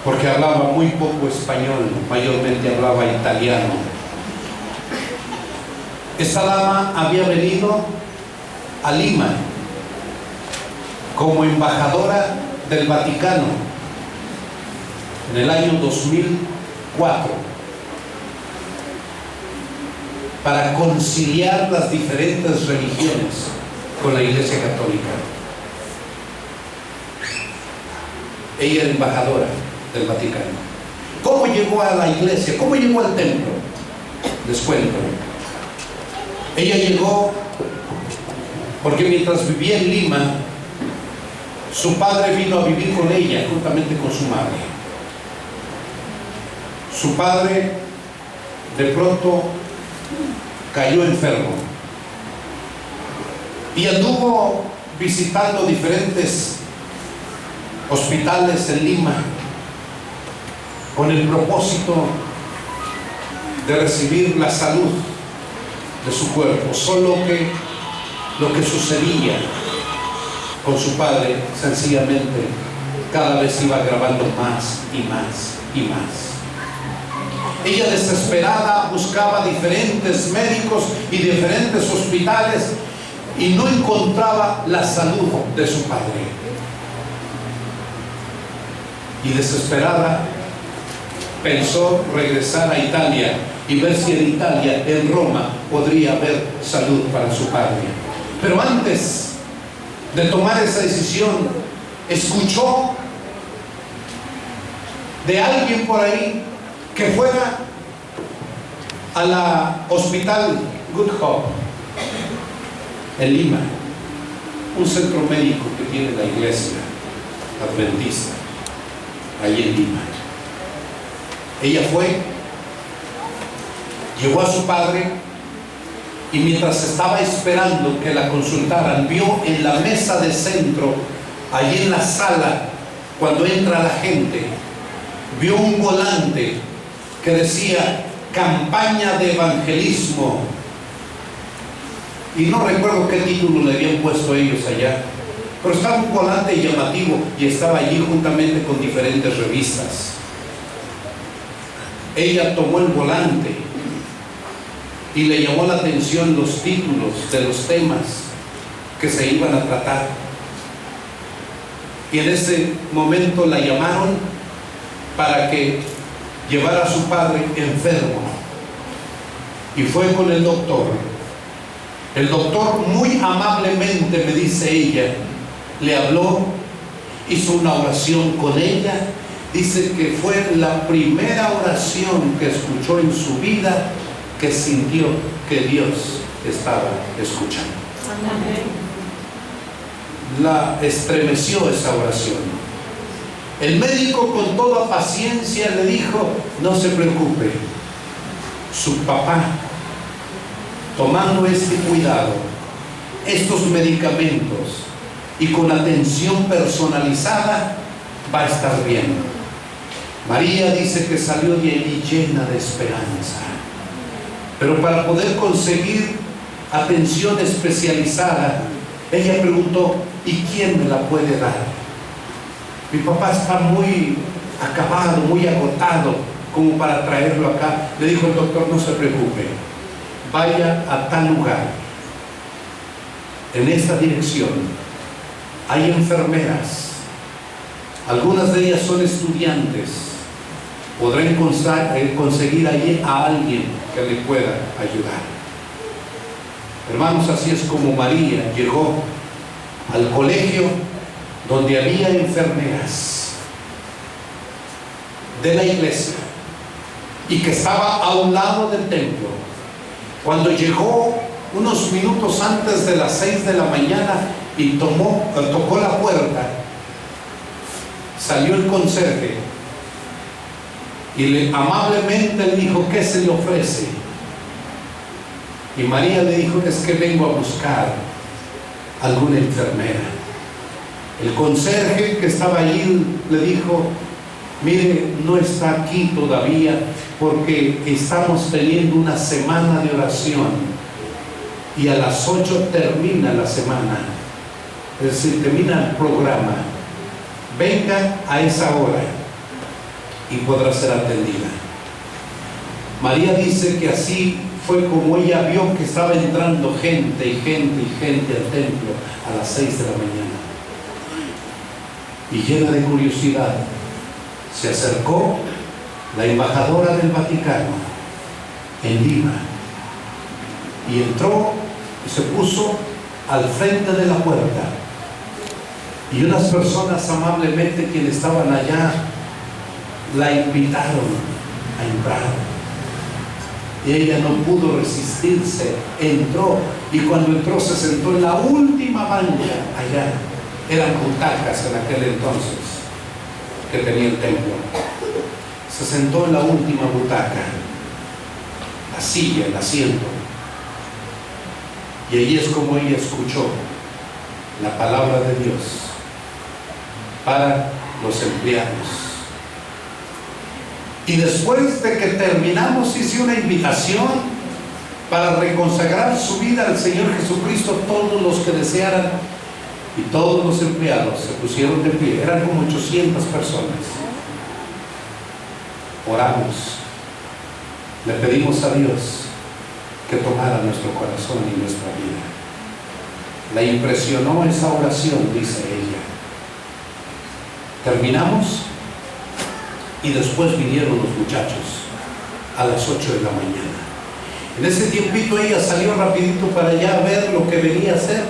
porque hablaba muy poco español, mayormente hablaba italiano. Esta dama había venido a Lima como embajadora del Vaticano en el año 2004 para conciliar las diferentes religiones con la Iglesia Católica. Ella era embajadora del Vaticano. ¿Cómo llegó a la iglesia? ¿Cómo llegó al templo? Les cuento. Ella llegó porque mientras vivía en Lima, su padre vino a vivir con ella, juntamente con su madre. Su padre de pronto cayó enfermo y anduvo visitando diferentes hospitales en Lima con el propósito de recibir la salud de su cuerpo. Solo que lo que sucedía con su padre, sencillamente, cada vez iba agravando más y más y más. Ella, desesperada, buscaba diferentes médicos y diferentes hospitales y no encontraba la salud de su padre. Y desesperada pensó regresar a Italia y ver si en Italia, en Roma, podría haber salud para su padre. Pero antes de tomar esa decisión, escuchó de alguien por ahí que fuera a la Hospital Good Hope en Lima, un centro médico que tiene la iglesia adventista ahí en Lima. Ella fue, llevó a su padre, y mientras estaba esperando que la consultaran, vio en la mesa de centro, allí en la sala, cuando entra la gente, vio un volante que decía campaña de evangelismo, y no recuerdo qué título le habían puesto ellos allá, pero estaba un volante llamativo y estaba allí juntamente con diferentes revistas. Ella tomó el volante y le llamó la atención los títulos de los temas que se iban a tratar, y en ese momento la llamaron para que llevara a su padre enfermo, y fue con el doctor. El doctor muy amablemente, me dice ella, le habló, hizo una oración con ella. Dice que fue la primera oración que escuchó en su vida, que sintió que Dios estaba escuchando. La estremeció esa oración. El médico con toda paciencia le dijo: no se preocupe, su papá, tomando este cuidado, estos medicamentos y con atención personalizada, va a estar bien. María dice que salió de allí llena de esperanza, pero para poder conseguir atención especializada, ella preguntó: ¿y quién me la puede dar? Mi papá está muy acabado, muy agotado como para traerlo acá. Le dijo el doctor: no se preocupe, vaya a tal lugar, en esta dirección hay enfermeras, algunas de ellas son estudiantes, podrán conseguir allí a alguien que le pueda ayudar. Hermanos, así es como María llegó al colegio donde había enfermeras de la iglesia y que estaba a un lado del templo. Cuando llegó unos minutos antes de las 6 de la mañana y tocó la puerta, salió el conserje y amablemente le dijo: ¿qué se le ofrece? Y María le dijo: es que vengo a buscar alguna enfermera. El conserje que estaba allí le dijo: mire, no está aquí todavía porque estamos teniendo una semana de oración y a las 8 termina la semana, es decir, termina el programa. Venga a esa hora y podrá ser atendida. María dice que así fue como ella vio que estaba entrando gente y gente y gente al templo a las 6 de la mañana. Y llena de curiosidad, se acercó la embajadora del Vaticano en Lima y entró y se puso al frente de la puerta, y unas personas amablemente quienes estaban allá la invitaron a entrar, y ella no pudo resistirse, entró, y cuando entró se sentó en la última banca allá. Eran butacas en aquel entonces que tenía el templo. Se sentó en la última butaca, la silla, el asiento, y allí es como ella escuchó la palabra de Dios para los empleados. Y después de que terminamos, hice una invitación para reconsagrar su vida al Señor Jesucristo. Todos los que desearan, y todos los empleados se pusieron de pie. Eran como 800 personas. Oramos, le pedimos a Dios que tomara nuestro corazón y nuestra vida. La impresionó esa oración, dice ella. Terminamos y después vinieron los muchachos a las 8 de la mañana. En ese tiempito ella salió rapidito para allá a ver lo que venía a hacer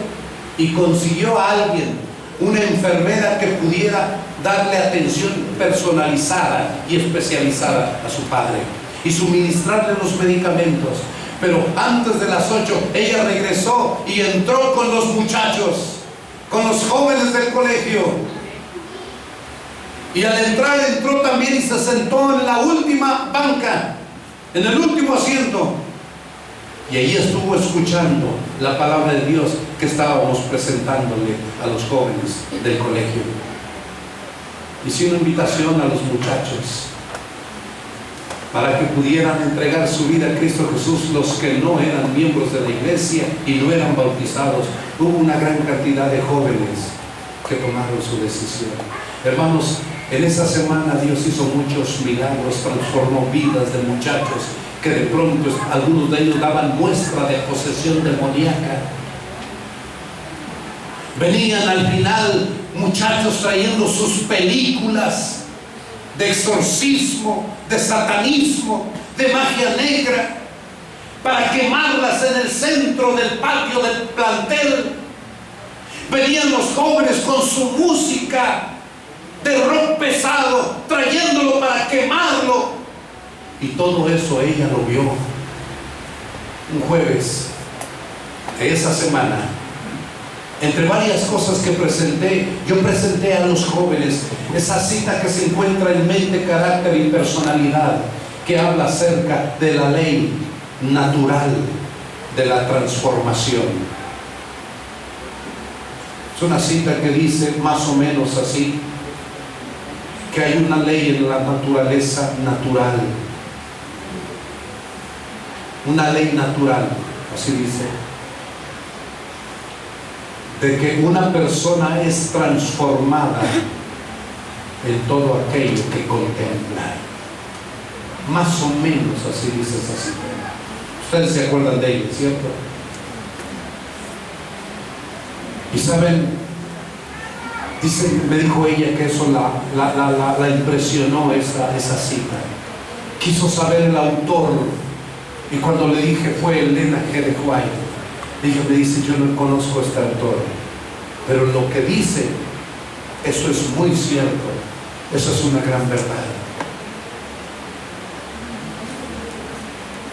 y consiguió a alguien, una enfermera que pudiera darle atención personalizada y especializada a su padre y suministrarle los medicamentos. Pero antes de las 8 ella regresó y entró con los muchachos, con los jóvenes del colegio. Y al entrar entró también y se sentó en la última banca, en el último asiento. Y ahí estuvo escuchando la palabra de Dios que estábamos presentándole a los jóvenes del colegio. Hice una invitación a los muchachos para que pudieran entregar su vida a Cristo Jesús, los que no eran miembros de la iglesia y no eran bautizados. Hubo una gran cantidad de jóvenes que tomaron su decisión. Hermanos, en esa semana Dios hizo muchos milagros, transformó vidas de muchachos que de pronto algunos de ellos daban muestra de posesión demoníaca. Venían al final muchachos trayendo sus películas de exorcismo, de satanismo, de magia negra, para quemarlas en el centro del patio del plantel. Venían los jóvenes con su música de rock pesado, trayéndolo para quemarlo. Y todo eso ella lo vio. Un jueves de esa semana, entre varias cosas que presenté, yo presenté a los jóvenes esa cita que se encuentra en Mente, Carácter y Personalidad, que habla acerca de la ley natural de la transformación. Es una cita que dice más o menos así, que hay una ley en la naturaleza natural. Una ley natural, así dice, de que una persona es transformada en todo aquello que contempla. Más o menos así dice esa cita. Ustedes se acuerdan de ella, ¿cierto? Y saben, me dijo ella que eso la impresionó esa cita. Quiso saber el autor, y cuando le dije fue Elena G. de White. Ella me dice, yo no conozco a este autor, pero lo que dice, eso es muy cierto, eso es una gran verdad.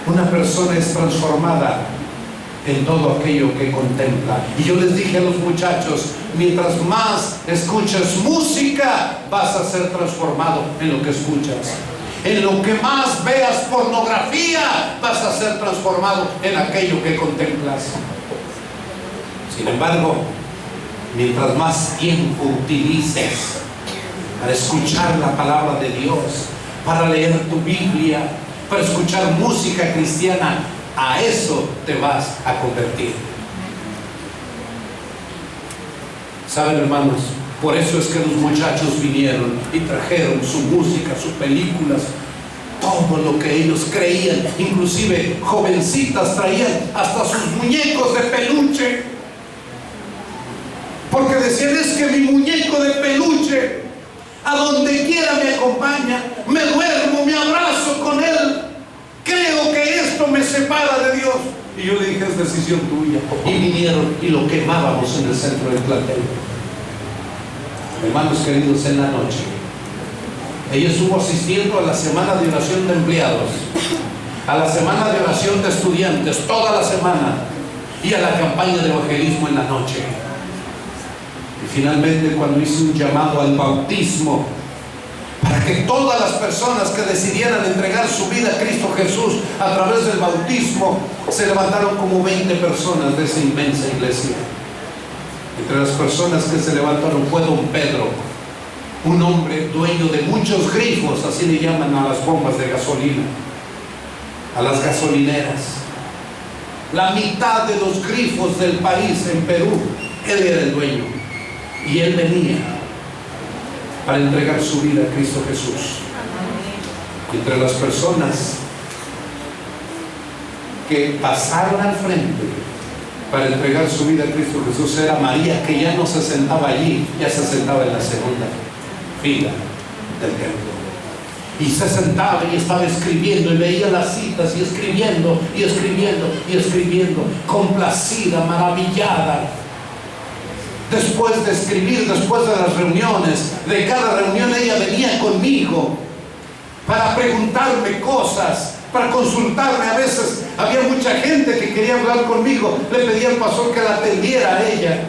Una persona es transformada en todo aquello que contempla. Y yo les dije a los muchachos, mientras más escuchas música, vas a ser transformado en lo que escuchas. En lo que más veas pornografía, vas a ser transformado en aquello que contemplas. Sin embargo, mientras más tiempo utilices para escuchar la palabra de Dios, para leer tu Biblia, para escuchar música cristiana, a eso te vas a convertir. ¿Saben, hermanos? Por eso es que los muchachos vinieron y trajeron su música, sus películas, todo lo que ellos creían. Inclusive jovencitas traían hasta sus muñecos de peluche, porque decían, es que mi muñeco de peluche a donde quiera me acompaña, me duermo, me abrazo con él, creo que esto me separa de Dios. Y yo le dije, es decisión tuya. Y vinieron y lo quemábamos en el centro del plantel. Hermanos queridos, en la noche ella estuvo asistiendo a la semana de oración de empleados, a la semana de oración de estudiantes, toda la semana, y a la campaña de evangelismo en la noche. Y finalmente, cuando hice un llamado al bautismo, para que todas las personas que decidieran entregar su vida a Cristo Jesús a través del bautismo, se levantaron como 20 personas de esa inmensa iglesia. Entre las personas que se levantaron fue don Pedro, un hombre dueño de muchos grifos, así le llaman a las bombas de gasolina, a las gasolineras. La mitad de los grifos del país en Perú, él era el dueño. Y él venía para entregar su vida a Cristo Jesús. Entre las personas que pasaron al frente para entregar su vida a Cristo Jesús era María, que ya no se sentaba allí, ya se sentaba en la segunda fila del templo. Y se sentaba y estaba escribiendo y leía las citas y escribiendo y escribiendo y escribiendo, complacida, maravillada. Después de escribir, después de las reuniones, de cada reunión ella venía conmigo para preguntarme cosas, para consultarme. A veces había mucha gente que quería hablar conmigo, le pedía al pastor que la atendiera a ella.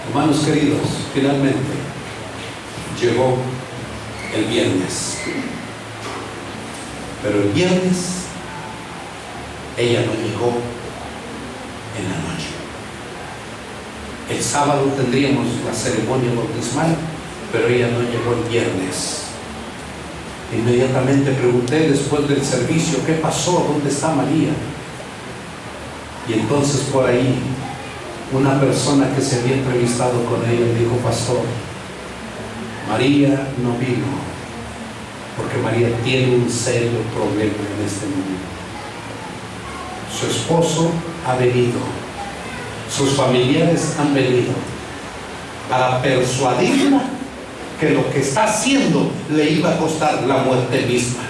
Hermanos queridos, finalmente llegó el viernes, pero el viernes ella no llegó en la noche. El sábado tendríamos la ceremonia bautismal, pero ella no llegó el viernes. Inmediatamente pregunté después del servicio: ¿qué pasó? ¿Dónde está María? Y entonces por ahí una persona que se había entrevistado con ella me dijo: pastor, María no vino porque María tiene un serio problema en este momento. Su esposo ha venido, sus familiares han venido para persuadirla que lo que está haciendo le iba a costar la muerte misma.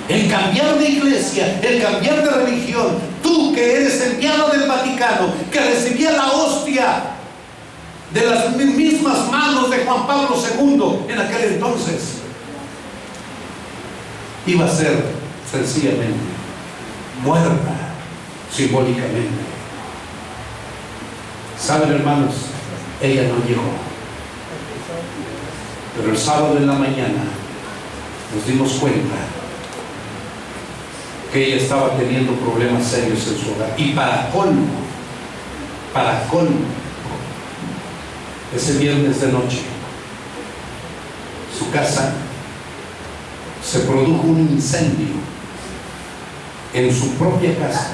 El cambiar de iglesia, el cambiar de religión, tú que eres enviado del Vaticano, que recibía la hostia de las mismas manos de Juan Pablo II en aquel entonces, iba a ser sencillamente muerta simbólicamente. ¿Saben, hermanos? Ella no llegó. Pero el sábado en la mañana nos dimos cuenta que ella estaba teniendo problemas serios en su hogar. Y para colmo, ese viernes de noche, su casa se produjo un incendio en su propia casa.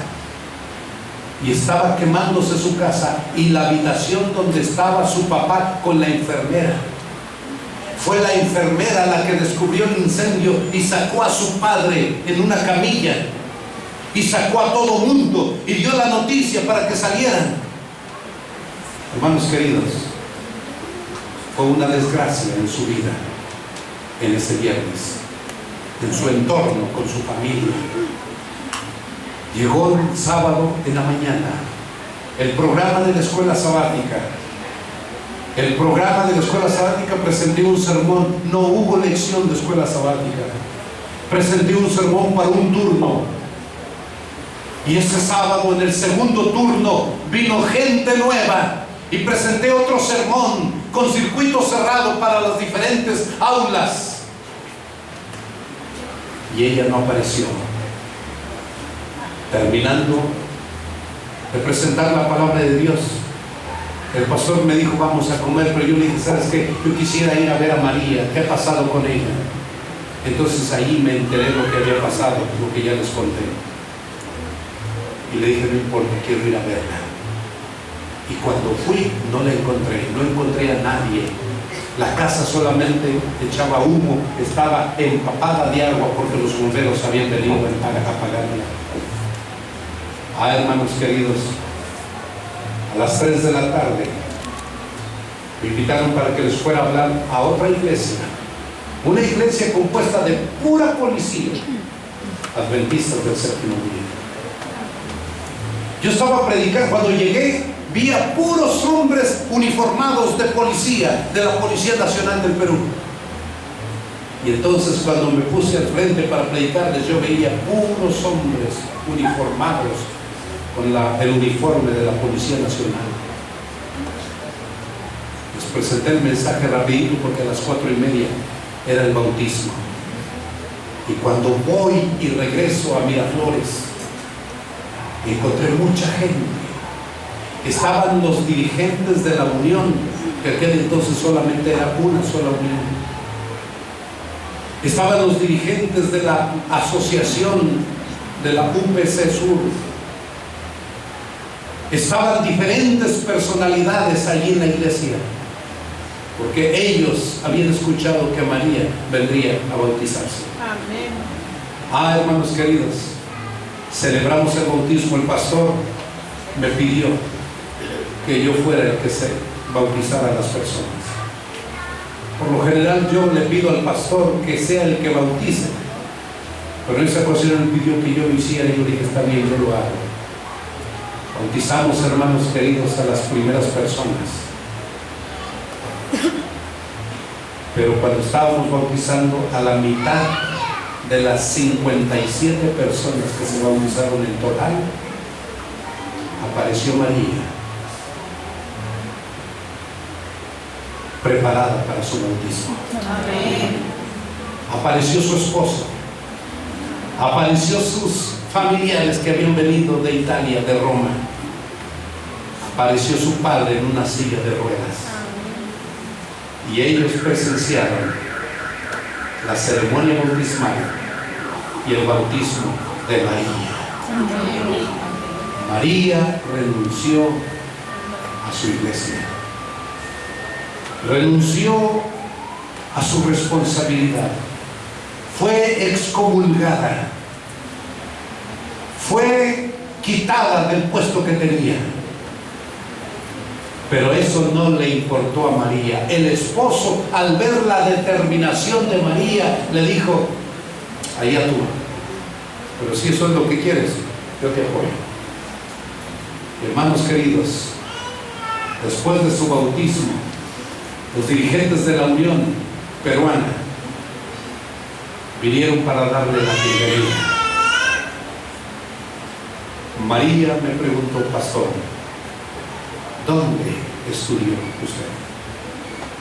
Y estaba quemándose su casa y la habitación donde estaba su papá con la enfermera. Fue la enfermera la que descubrió el incendio y sacó a su padre en una camilla y sacó a todo mundo y dio la noticia para que salieran. Hermanos queridos, fue una desgracia en su vida en ese viernes, en su entorno, con su familia. Llegó el sábado en la mañana el programa de la escuela sabática. El programa de la escuela sabática presenté un sermón. No hubo lección de escuela sabática. Presenté un sermón para un turno. Y ese sábado, en el segundo turno, vino gente nueva y presenté otro sermón con circuito cerrado para las diferentes aulas. Y ella no apareció. Terminando de presentar la palabra de Dios, el pastor me dijo: vamos a comer, pero yo le dije: ¿sabes qué? Yo quisiera ir a ver a María, ¿qué ha pasado con ella? Entonces ahí me enteré lo que había pasado, lo que ya les conté. Y le dije: no importa, quiero ir a verla. Y cuando fui, no la encontré, no encontré a nadie. La casa solamente echaba humo, estaba empapada de agua porque los bomberos habían venido a apagarla. Hermanos queridos, a las 3 de la tarde me invitaron para que les fuera a hablar a otra iglesia, una iglesia compuesta de pura policía, adventistas del séptimo día. Yo estaba predicando, cuando llegué vi a puros hombres uniformados de policía, de la Policía Nacional del Perú. Y entonces cuando me puse al frente para predicarles, yo veía puros hombres uniformados con el uniforme de la Policía Nacional. Les presenté el mensaje rapidito porque a las 4:30 era el bautismo. Y cuando voy y regreso a Miraflores, encontré mucha gente. Estaban los dirigentes de la unión, que aquel entonces solamente era una sola unión. Estaban los dirigentes de la asociación de la UPC Sur. Estaban diferentes personalidades allí en la iglesia, porque ellos habían escuchado que María vendría a bautizarse. Amén. Hermanos queridos, celebramos el bautismo. El pastor me pidió que yo fuera el que se bautizara a las personas. Por lo general yo le pido al pastor que sea el que bautice, pero en esa ocasión él pidió que yo lo hiciera y yo dije: está bien, yo lo hago. Bautizamos, hermanos queridos, a las primeras personas. Pero cuando estábamos bautizando a la mitad de las 57 personas que se bautizaron en total, apareció María, preparada para su bautismo. Amén. Apareció su esposo, apareció sus familiares que habían venido de Italia, de Roma, apareció su padre en una silla de ruedas, y ellos presenciaron la ceremonia bautismal y el bautismo de María. María renunció a su iglesia, renunció a su responsabilidad, fue excomulgada, fue quitada del puesto que tenía. Pero eso no le importó a María. El esposo, al ver la determinación de María, le dijo: allá tú, pero si eso es lo que quieres, yo te apoyo. Hermanos queridos, después de su bautismo, los dirigentes de la Unión Peruana vinieron para darle la bienvenida. María me preguntó: pastor, ¿dónde estudió usted?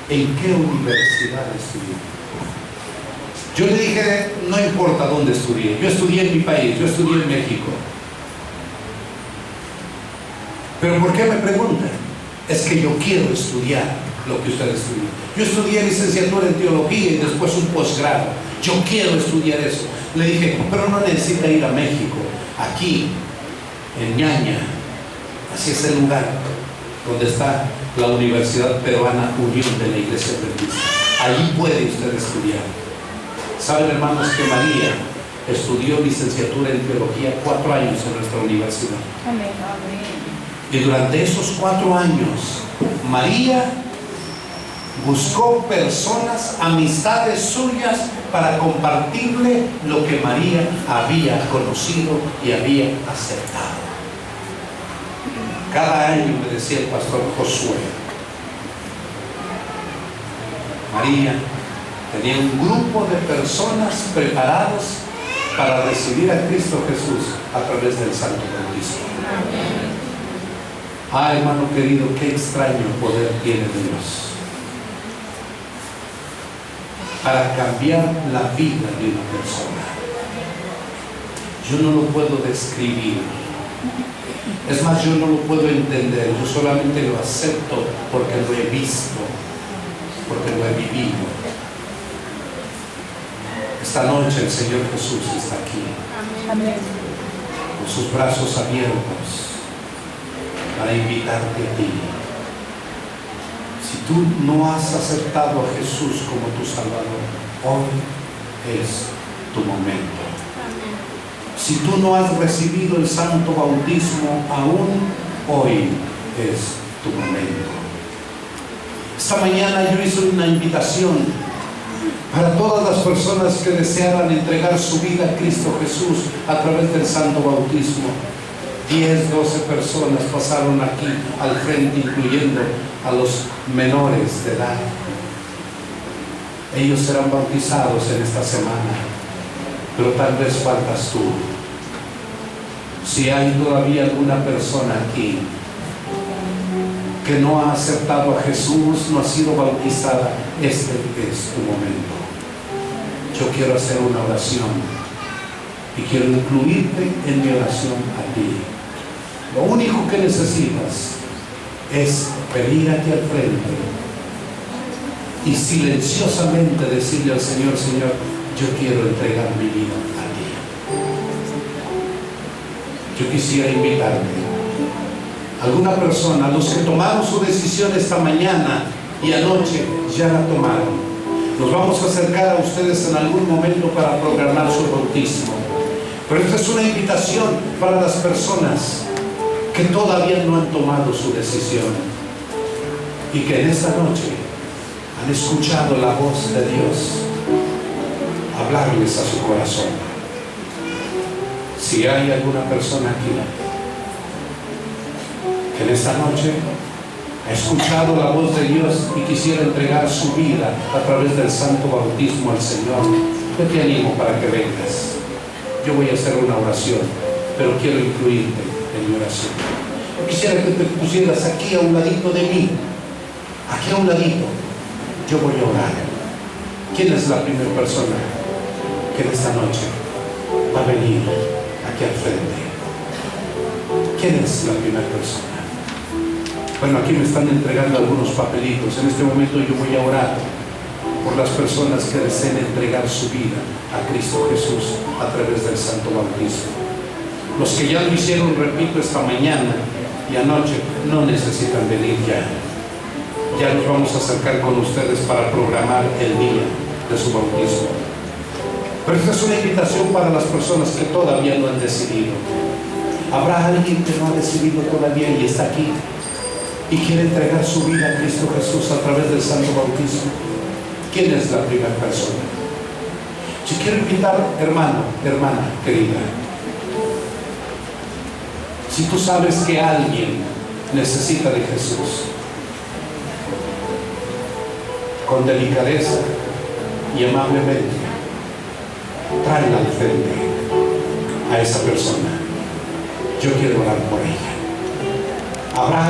¿En qué universidad estudió? Yo le dije: no importa dónde estudié, yo estudié en mi país, yo estudié en México. ¿Pero por qué me preguntan? Es que yo quiero estudiar lo que usted estudió. Yo estudié licenciatura en teología y después un posgrado. Yo quiero estudiar eso. Le dije: pero no necesita ir a México. Aquí, en Ñaña, así es el lugar donde está la Universidad Peruana Unión de la Iglesia Adventista. Allí puede usted estudiar. Saben, hermanos, que María estudió licenciatura en teología 4 años en nuestra universidad. Amén. Y durante esos 4 años, María buscó personas, amistades suyas, para compartirle lo que María había conocido y había aceptado. Cada año, me decía el pastor Josué, María tenía un grupo de personas preparados para recibir a Cristo Jesús a través del Santo Bautismo. Ah, hermano querido, qué extraño poder tiene Dios para cambiar la vida de una persona. Yo no lo puedo describir. Es más, yo no lo puedo entender. Yo solamente lo acepto porque lo he visto, porque lo he vivido. Esta noche el Señor Jesús está aquí, Amén. con sus brazos abiertos, para invitarte a ti. Si tú no has aceptado a Jesús como tu Salvador, hoy es tu momento. Si tú no has recibido el santo bautismo aún, hoy es tu momento. Esta mañana yo hice una invitación para todas las personas que desearan entregar su vida a Cristo Jesús a través del santo bautismo. 10, 12 personas pasaron aquí al frente, incluyendo a los menores de edad. Ellos serán bautizados en esta semana, pero tal vez faltas tú. Si hay todavía alguna persona aquí que no ha aceptado a Jesús, no ha sido bautizada, este es tu momento. Yo quiero hacer una oración y quiero incluirte en mi oración a ti. Lo único que necesitas es venir aquí al frente y silenciosamente decirle al Señor: Señor, yo quiero entregar mi vida a ti. Yo quisiera invitarte, alguna persona, los que tomaron su decisión esta mañana y anoche ya la tomaron. Nos vamos a acercar a ustedes en algún momento para programar su bautismo. Pero esta es una invitación para las personas que todavía no han tomado su decisión y que en esta noche han escuchado la voz de Dios hablarles a su corazón. Si hay alguna persona aquí que en esta noche ha escuchado la voz de Dios y quisiera entregar su vida a través del santo bautismo al Señor, yo te animo para que vengas. Yo voy a hacer una oración, pero quiero incluirte en mi oración. Yo quisiera que te pusieras aquí a un ladito de mí, aquí a un ladito. Yo voy a orar. ¿Quién es la primera persona que en esta noche va a venir aquí al frente? ¿Quién es la primera persona? Bueno, aquí me están entregando algunos papelitos. En este momento yo voy a orar por las personas que deseen entregar su vida a Cristo Jesús a través del santo bautismo. Los que ya lo hicieron, repito, esta mañana y anoche, no necesitan venir ya. Ya nos vamos a acercar con ustedes para programar el día de su bautismo. Pero esta es una invitación para las personas que todavía no han decidido. Habrá alguien que no ha decidido todavía y está aquí y quiere entregar su vida a Cristo Jesús a través del santo bautismo. ¿Quién es la primera persona? Si quiero invitar, hermano, hermana querida, si tú sabes que alguien necesita de Jesús, con delicadeza y amablemente, tráela al frente a esa persona. Yo quiero orar por ella. Habrá